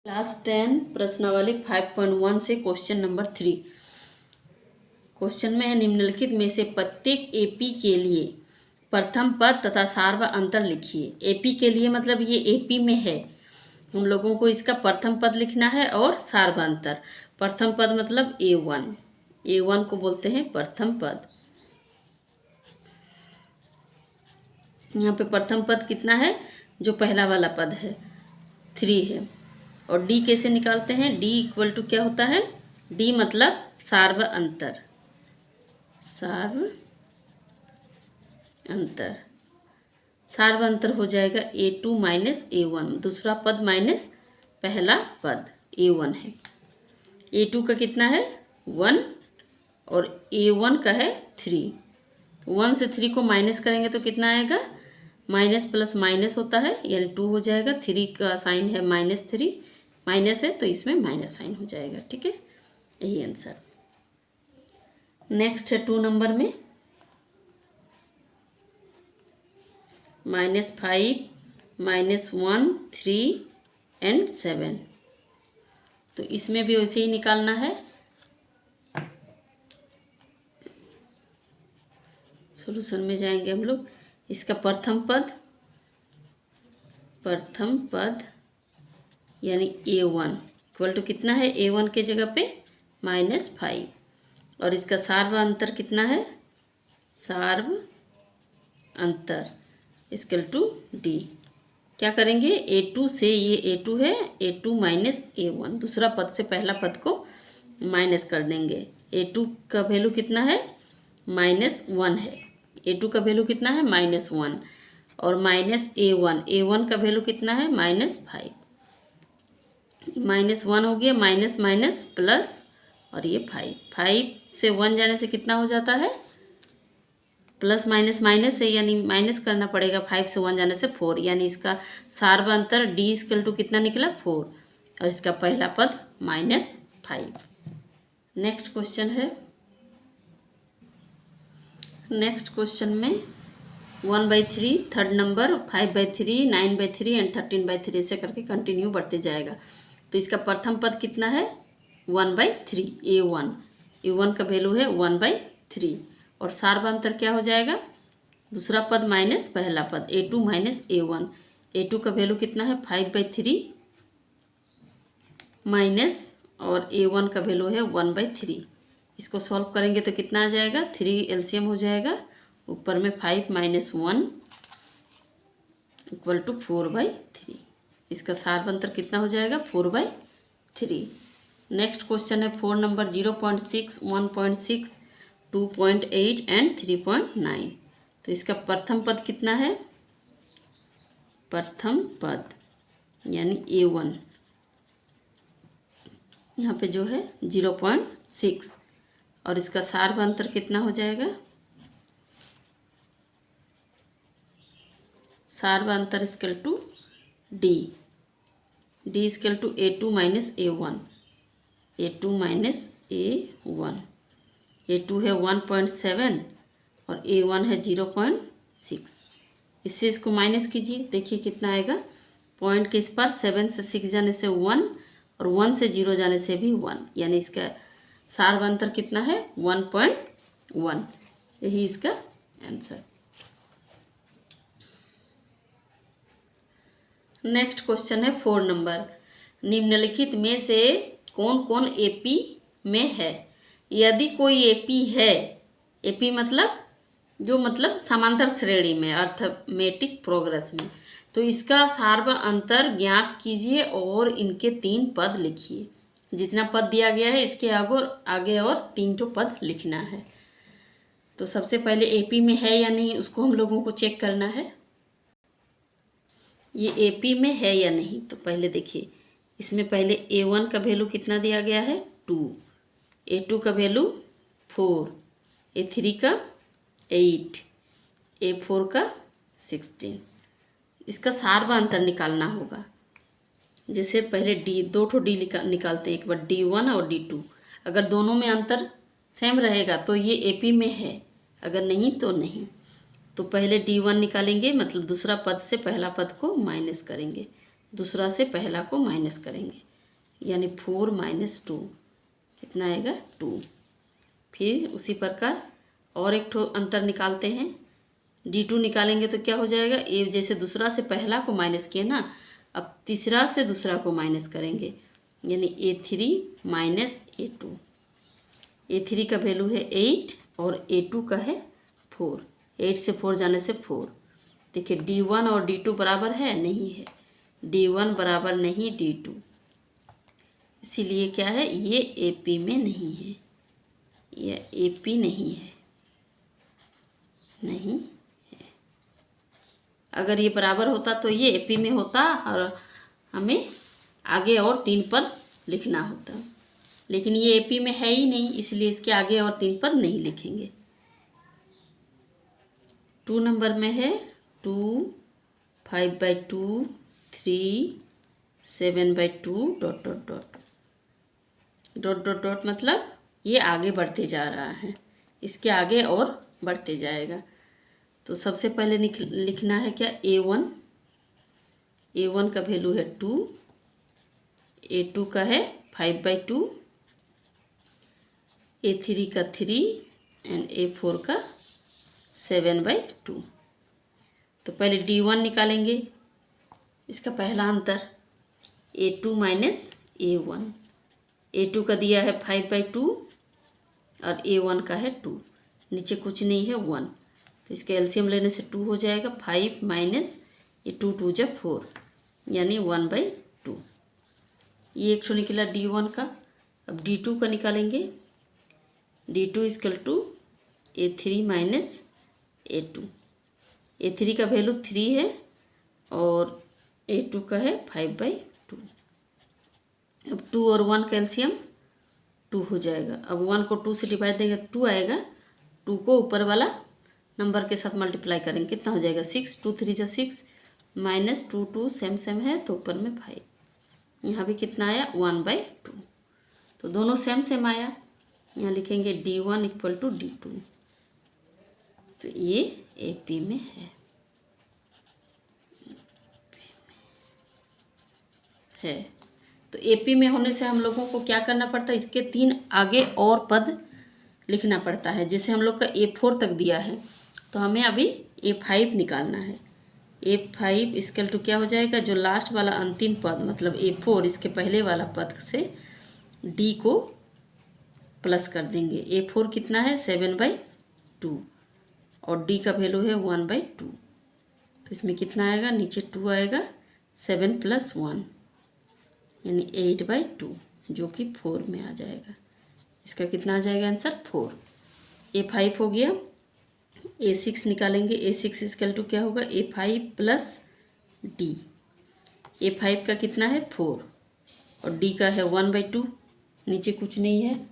Class 10 प्रश्नावली 5.1 से question number 3। Question में है निम्नलिखित में से प्रत्येक एपी के लिए प्रथम पद तथा सार व अंतर लिखिए। एपी के लिए मतलब ये एपी में है, हम लोगों को इसका प्रथम पद लिखना है और सार व अंतर। प्रथम पद मतलब A1, A1 को बोलते हैं प्रथम पद। यहाँ पे प्रथम पद कितना है? जो पहला वाला पद है 3 है। और डी कैसे निकालते हैं? डी इक्वल टू क्या होता है? डी मतलब सार व अंतर, सार व अंतर। सार व अंतर हो जाएगा A2 माइनस A1, दूसरा पद माइनस पहला पद A1 है। A2 का कितना है? 1 और A1 का है 3। 1 से 3 को माइनस करेंगे तो कितना आएगा? माइनस प्लस माइनस होता है यानी 2 हो जाएगा। 3 का साइन है -3, माइनस है तो इसमें माइनस साइन हो जाएगा। ठीक है, यही आंसर। नेक्स्ट है 2 नंबर में -5, -1, 3 एंड 7। तो इसमें भी वैसे ही निकालना है। सॉल्यूशन में जाएंगे हम लोग। इसका प्रथम पद यानी A1 इक्वल टू कितना है? A1 के जगह पे -5। और इसका सार व अंतर कितना है? सार व अंतर इक्वल टू D। क्या करेंगे? A2 से, ये A2 है, A2 माइनस A1, दूसरा पद से पहला पद को माइनस कर देंगे। A2 का वैल्यू कितना है? -1 है। A2 का वैल्यू कितना है? -1 और माइनस A1 का वैल्यू कितना है? -5। -1 हो गया, माइनस माइनस प्लस और ये 5 से 1 जाने से कितना हो जाता है? प्लस माइनस माइनस है यानी माइनस करना पड़ेगा। 5 से 1 जाने से 4, यानी इसका सार व अंतर D इक्वल टू कितना निकला? 4 और इसका पहला पद -5। नेक्स्ट क्वेश्चन है। नेक्स्ट क्वेश्चन में 1/3 थर्ड नंबर, 5/3, 9/3 एंड 13/3 ऐसे करके कंटिन्यू बढ़ते जाएगा। तो इसका प्रथम पद कितना है? 1/3 A1। A1 का वैल्यू है 1/3 और सार व अंतर क्या हो जाएगा? दूसरा पद माइनस पहला पद A2 माइनस A1। A2 का वैल्यू कितना है? 5/3 माइनस और A1 का वैल्यू है 1/3। इसको सॉल्व करेंगे तो कितना आ जाएगा? 3 एलसीएम हो जाएगा। ऊपर में 5 - 1 इक्वल टू 4/3। इसका सार व अंतर कितना हो जाएगा? 4/3। नेक्स्ट क्वेश्चन है 4 नंबर 0.6, 1.6, 2.8 एंड 3.9। तो इसका प्रथम पद कितना है? प्रथम पद यानी A1 यहाँ पे जो है 0.6 और इसका सार व अंतर कितना हो जाएगा? सार व अंतर equal to D equal to A2 minus A1। A2 minus A1, A2 है 1.7 और A1 है 0.6। इससे इसको माइनस कीजिए, देखिए कितना आएगा। पॉइंट के इस पर 7 से 6 जाने से 1 और 1 से 0 जाने से भी 1, यानी इसका सार व अंतर कितना है? 1.1। यही इसका आंसर। नेक्स्ट क्वेश्चन है 4 नंबर, निम्नलिखित में से कौन कौन एपी में है? यदि कोई एपी है, एपी मतलब जो मतलब समांतर श्रेणी में, अर्थमेटिक प्रोग्रेस में, तो इसका सार व अंतर ज्ञात कीजिए और इनके 3 पद लिखिए। जितना पद दिया गया है इसके आगे और 3 ठो पद लिखना है। तो सबसे पहले एपी में है या नहीं उसको हम लोगों को चेक करना है। ये एपी में है या नहीं, तो पहले देखिए इसमें पहले A1 का वैल्यू कितना दिया गया है? 2, A2 का वैल्यू 4, A3 का 8, A4 का 16। इसका सार व अंतर निकालना होगा। जैसे पहले दो ठो D निकालते हैं, एक बार D1 और D2। अगर दोनों में अंतर सेम रहेगा तो ये एपी में है, अगर नहीं तो नहीं। तो पहले D1 निकालेंगे, मतलब दूसरा पद से पहला पद को माइनस करेंगे, दूसरा से पहला को माइनस करेंगे। यानी 4 - 2 कितना आएगा 2। फिर उसी प्रकार और एक ठो अंतर निकालते हैं। D2 निकालेंगे तो क्या हो जाएगा, ए जैसे दूसरा से पहला को माइनस किए ना, अब तीसरा से दूसरा को माइनस करेंगे, यानी A3 - A2। A3 का वैल्यू है 8 और A2 का है 4। 8 से 4 जाने से 4। देखिए D1 और D2 बराबर है, नहीं है। D1 बराबर नहीं D2, इसीलिए क्या है, ये AP में नहीं है, यह AP नहीं है, नहीं है। अगर ये बराबर होता तो ये AP में होता और हमें आगे और 3 पद लिखना होता, लेकिन ये AP में है ही नहीं, इसलिए इसके आगे और 3 पद नहीं लिखेंगे। 2 नंबर में है 2, 5/2, 3, 7/2 ... मतलब ये आगे बढ़ते जा रहा है, इसके आगे और बढ़ते जाएगा। तो सबसे पहले लिखना है क्या, A1 का वैल्यू है 2, A2 का है 5/2, A3 का 3 एंड A4 का 7/2। तो पहले D1 निकालेंगे, इसका पहला अंतर A2 - A1। A2 का दिया है 5/2 और A1 का है 2, नीचे कुछ नहीं है 1, तो इसका एलसीएम लेने से 2 हो जाएगा। 5 - ये 2 2 जब 4, यानी 1/2। ये एक ठो निकला D1 का। अब D2 का निकालेंगे। D2 = A3 - A2। A3 का वैल्यू 3 है और A2 का है 5/2। अब 2 और 1 का एलसीएम 2 हो जाएगा। अब 1 को 2 से डिवाइड देंगे 2 आएगा, 2 को ऊपर वाला नंबर के साथ मल्टीप्लाई करेंगे, कितना हो जाएगा 6, 2 3 जा 6 -2 2 सेम है, तो ऊपर में 5। यहाँ भी कितना आया 1/2, तो दोनों सेम आया। यहाँ लिखेंगे D1 = D2, तो ये AP में है। तो AP में होने से हम लोगों को क्या करना पड़ता है, इसके 3 आगे और पद लिखना पड़ता है। जैसे हम लोग का A4 तक दिया है, तो हमें अभी A5 निकालना है। A5 = क्या हो जाएगा, जो लास्ट वाला अंतिम पद मतलब A4, इसके पहले वाला पद से D को प्लस कर देंगे। A4 कितना है 7/2 और D का वैल्यू है 1/2, तो इसमें कितना आएगा, नीचे 2 आएगा, 7 + 1 यानी 8/2, जो कि 4 में आ जाएगा। इसका कितना आ जाएगा आंसर 4। A5 हो गया। A6 निकालेंगे। A6 = क्या होगा, A5 + D। A5 का कितना है 4 और D का है 1/2, नीचे कुछ नहीं है।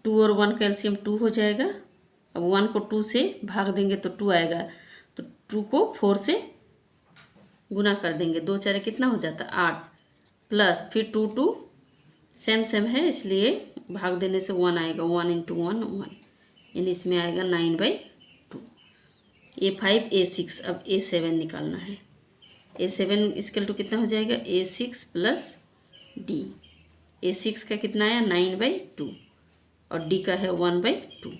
2 और 1 का एलसीएम 2 हो जाएगा। अब 1 को 2 से भाग देंगे तो 2 आएगा, तो 2 को 4 से गुना कर देंगे, 2 4 कितना हो जाता 8, प्लस फिर 2 2 सेम है, इसलिए भाग देने से 1 आएगा, 1 × 1 1, यानी इसमें आएगा 9/2। A5 A6। अब A7 निकालना है। A7 = कितना हो जाएगा, A6 + D। A6 का कितना आया 9/2 और D का है 1/2।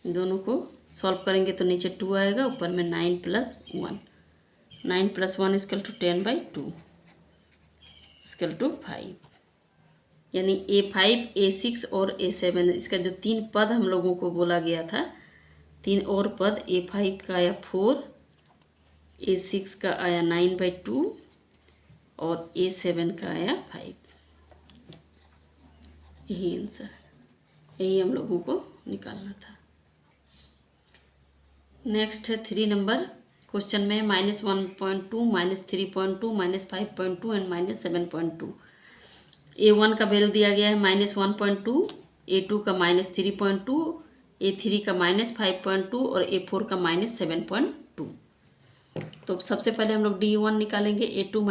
दोनों को सॉल्व करेंगे तो नीचे 2 आएगा, ऊपर में 9 + 1, 9 + 1 = 10/2 = 5। यानी A5 A6 और A7, इसका जो 3 पद हम लोगों को बोला गया था, 3 और पद, A5 का आया 4, A6 का आया 9/2 और A7 का आया 5। यही आंसर, यही हम लोगों को निकालना था। नेक्स्ट है 3 नंबर क्वेश्चन में -1.2, -3.2, -5.2 एंड -7.2। A1 का वैल्यू दिया गया है -1.2, A2 का -3.2, A3 का -5.2 और A4 का -7.2। तो सबसे पहले हम लोग D1 निकालेंगे। A2 -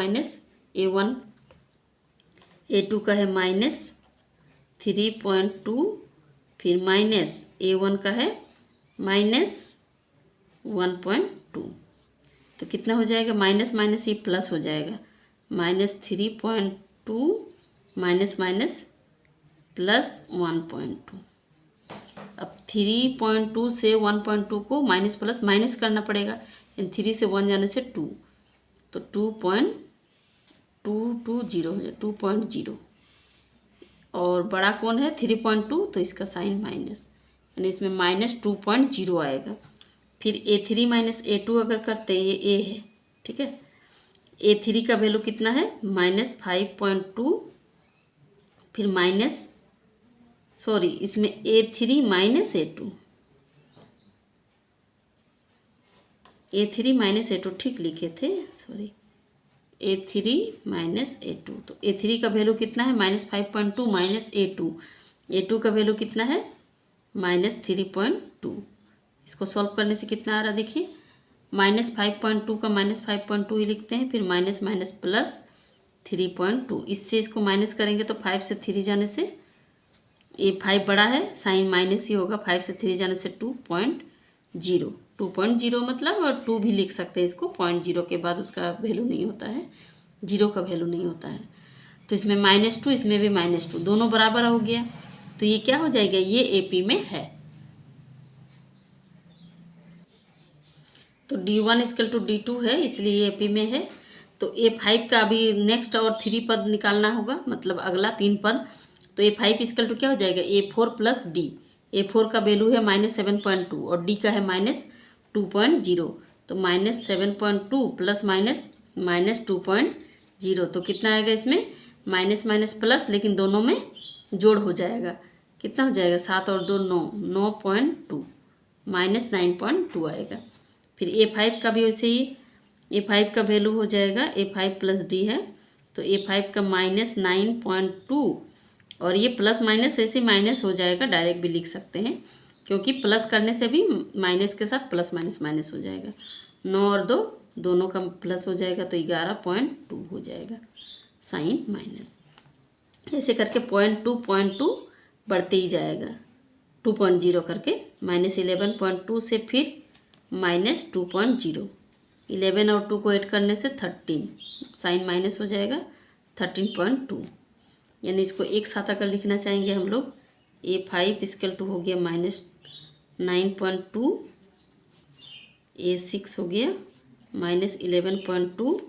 A1, A2 का है -3.2, फिर A1 का है -1.2, तो कितना हो जाएगा, माइनस माइनस ये प्लस हो जाएगा, -3.2 माइनस माइनस प्लस 1.2। अब 3.2 से 1.2 को माइनस प्लस माइनस करना पड़ेगा, इन 3 से 1 जाने से 2, तो 2.220 हो जाए 2.0, और बड़ा कौन है 3.2, तो इसका साइन माइनस, यानी इसमें -2.0 आएगा। फिर A3 माइनस A2 अगर करते हैं, ये A है, ठीक है, A3 का वैल्यू कितना है -5.2, फिर इसमें A3 माइनस A2 ठीक लिखे थे, A3 माइनस A2, तो A3 का वैल्यू कितना है -5.2 माइनस A2 का वैल्यू कितना है -3.2। इसको सॉल्व करने से कितना आ रहा देखिए, -5.2 का -5.2 ही लिखते हैं, फिर माइनस माइनस प्लस 3.2, इससे इसको माइनस करेंगे तो 5 से 3 जाने से, ये 5 बड़ा है, साइन माइनस ही होगा, 5 से 3 जाने से 2.0 मतलब, और 2 भी लिख सकते हैं इसको, 0.0 के बाद उसका वैल्यू नहीं होता है, 0 का वैल्यू नहीं होता है, तो इसमें -2, इसमें भी -2, दोनों बराबर हो गया, तो ये क्या हो जाएगा, ये AP में है। तो D1 = D2 है, इसलिए ये AP में है। तो A5 का अभी नेक्स्ट और 3 पद निकालना होगा, मतलब अगला 3 पद, तो A5 = क्या हो जाएगा, A4 + D। A4 का वैल्यू है -7.2 और D का है -2.0, तो -7.2 प्लस -2.0, तो कितना आएगा इसमें माइनस माइनस प्लस, लेकिन दोनों में जोड़ हो जाएगा, कितना हो जाएगा 7 और 2 9, 9.2 -9.2 आएगा। फिर A5 का भी वैसे ही, A5 का वैल्यू हो जाएगा, A5 + D है, तो A5 का -9.2, और ये प्लस माइनस ऐसे माइनस हो जाएगा, डायरेक्ट भी लिख सकते हैं, क्योंकि प्लस करने से भी माइनस के साथ प्लस माइनस माइनस हो जाएगा, 9 और 2 दोनों का प्लस हो जाएगा, तो 11.2 हो जाएगा, साइन माइनस, ऐसे करके 0.2 बढ़ते ही जाएगा, 2.0 करके -11.2 से फिर -2.0, 11 और 2 को ऐड करने से 13, साइन माइनस हो जाएगा 13.2, यानी इसको एक साथ अगर लिखना चाहेंगे हम लोग, A5 = हो गया -9.2, A6 हो गया -11.2,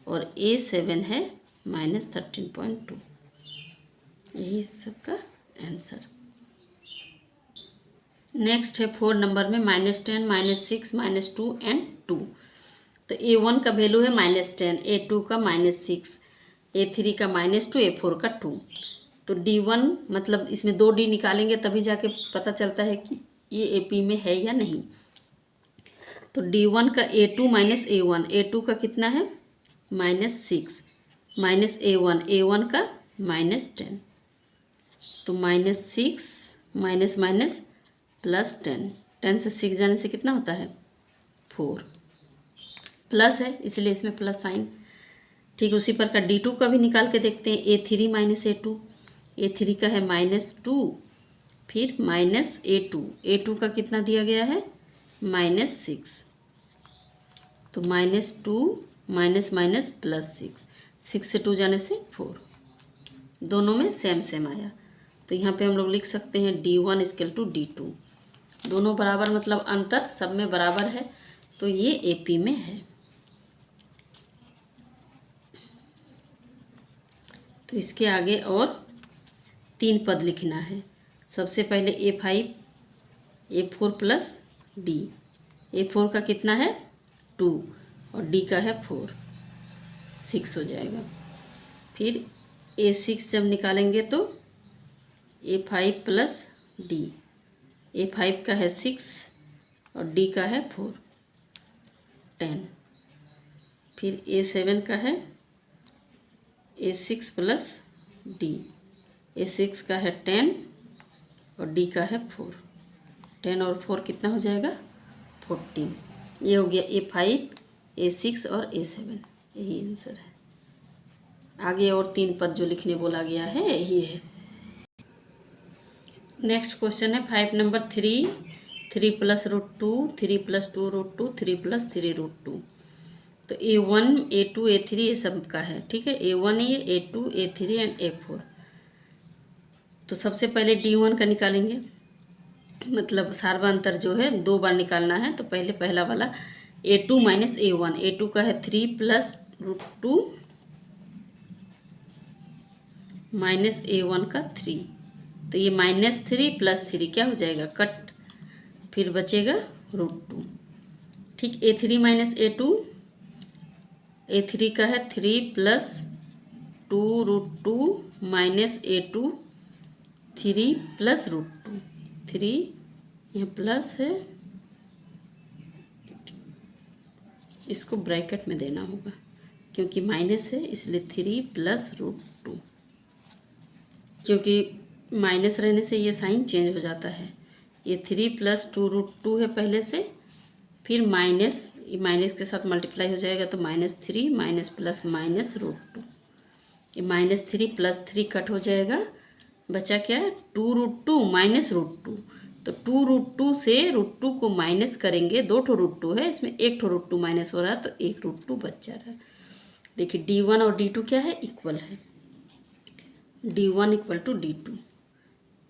और A7 है -13.2, यही सबका आंसर। नेक्स्ट है 4 नंबर में -10, -6, -2 एंड 2। तो A1 का वैल्यू है -10, A2 का -6, A3 का -2, A4 का 2। तो D1 मतलब इसमें 2 D निकालेंगे तभी जाके पता चलता है कि ये AP में है या नहीं। तो D1 का A2 माइनस A1, A2 का कितना है -6, माइनस A1 का -10, तो -6 माइनस माइनस +10, 10 से 6 जाने से कितना होता है 4, प्लस है इसलिए इसमें प्लस साइन। ठीक उसी प्रकार D2 का भी निकाल के देखते हैं, A3 माइनस A2, A3 का है -2, फिर -A2 का कितना दिया गया है -6, तो -2 माइनस माइनस +6, 6 से 2 जाने से 4, दोनों में सेम सेम आया, तो यहाँ पे हम लोग लिख सकते हैं D1 = D2, दोनों बराबर मतलब अंतर सब में बराबर है, तो ये AP में है। तो इसके आगे और 3 पद लिखना है। सबसे पहले A5, A4 + D, A4 का कितना है 2 और D का है 4, 6 हो जाएगा। फिर A6 जब निकालेंगे तो A5 + D, A5 का है 6 और D का है 4, 10। फिर A7 का है A6 + D, A6 का है 10 और D का है 4, 10 और 4 कितना हो जाएगा 14। ये हो गया A5, A6 और A7, यही आंसर है। आगे और 3 पद जो लिखने बोला गया है यही है। नेक्स्ट क्वेश्चन है 5 नंबर 3 + √2, 3 + 2 √2, 3 + 3 √2। तो A1 A2 A3 ये सब का है, ठीक है। A1 ये A2 A3 एंड A4। तो सबसे पहले D1 का निकालेंगे, मतलब सार्वंतर जो है 2 बार निकालना है। तो पहले पहला वाला A2 माइनस A1, A2 का है 3 प्लस √2 माइनस A1 का 3। तो ये -3 + 3 क्या हो जाएगा, कट, फिर बचेगा √2। ठीक, A3 माइनस A2, A3 का है 3 प्लस 2√2 माइनस A2 3 प्लस √2, 3 यहाँ प्लस है, इसको ब्रैकेट में देना होगा क्योंकि माइनस है, इसलिए 3 प्लस √2, क्योंकि माइनस रहने से ये साइन चेंज हो जाता है। ये 3 प्लस 2√2 है पहले से, फिर माइनस के साथ मल्टीप्लाई हो जाएगा तो -3 माइनस प्लस माइनस √2। ये -3 + 3 कट हो जाएगा, बचा क्या, 2√2 माइनस √2। तो 2√2 से √2 को माइनस करेंगे, 2 ठो √2 है, इसमें 1 ठो √2 माइनस हो रहा है, तो 1 √2 बच जा रहा है। देखिए D1 और D2 क्या है, इक्वल है। D1 = D2,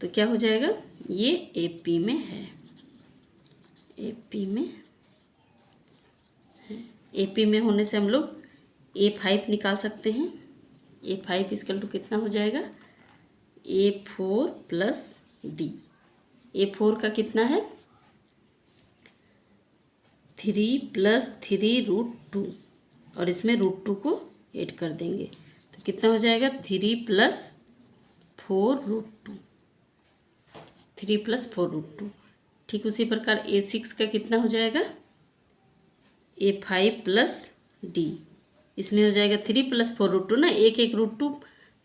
तो क्या हो जाएगा, ये AP में है, AP में है। AP में होने से हम लोग A5 निकाल सकते हैं। A5 = कितना हो जाएगा, A4 + D। A4 का कितना है, 3 + 3√2, और इसमें √2 को ऐड कर देंगे तो कितना हो जाएगा, 3 + 4√2, 3 + 4√2। ठीक उसी प्रकार A6 का कितना हो जाएगा, A5 + D। इसमें हो जाएगा 3 + 4√2 ना, एक एक √2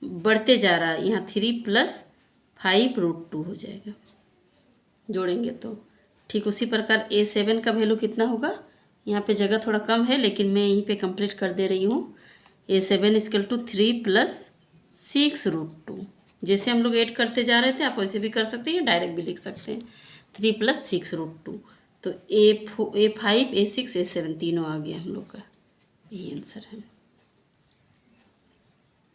बढ़ते जा रहा है, यहाँ 3 + 5√2 हो जाएगा जोड़ेंगे तो। ठीक उसी प्रकार A7 का वैल्यू कितना होगा, यहाँ पे जगह थोड़ा कम है लेकिन मैं यहीं पे कंप्लीट कर दे रही हूँ। A7 = 3 + 6√2। जैसे हम लोग ऐड करते जा रहे थे आप वैसे भी कर सकते हैं, डायरेक्ट भी लिख सकते हैं, 3 + 6√2। तो A5 A6 A7 तीनों आ गया हम लोग का, यही आंसर है।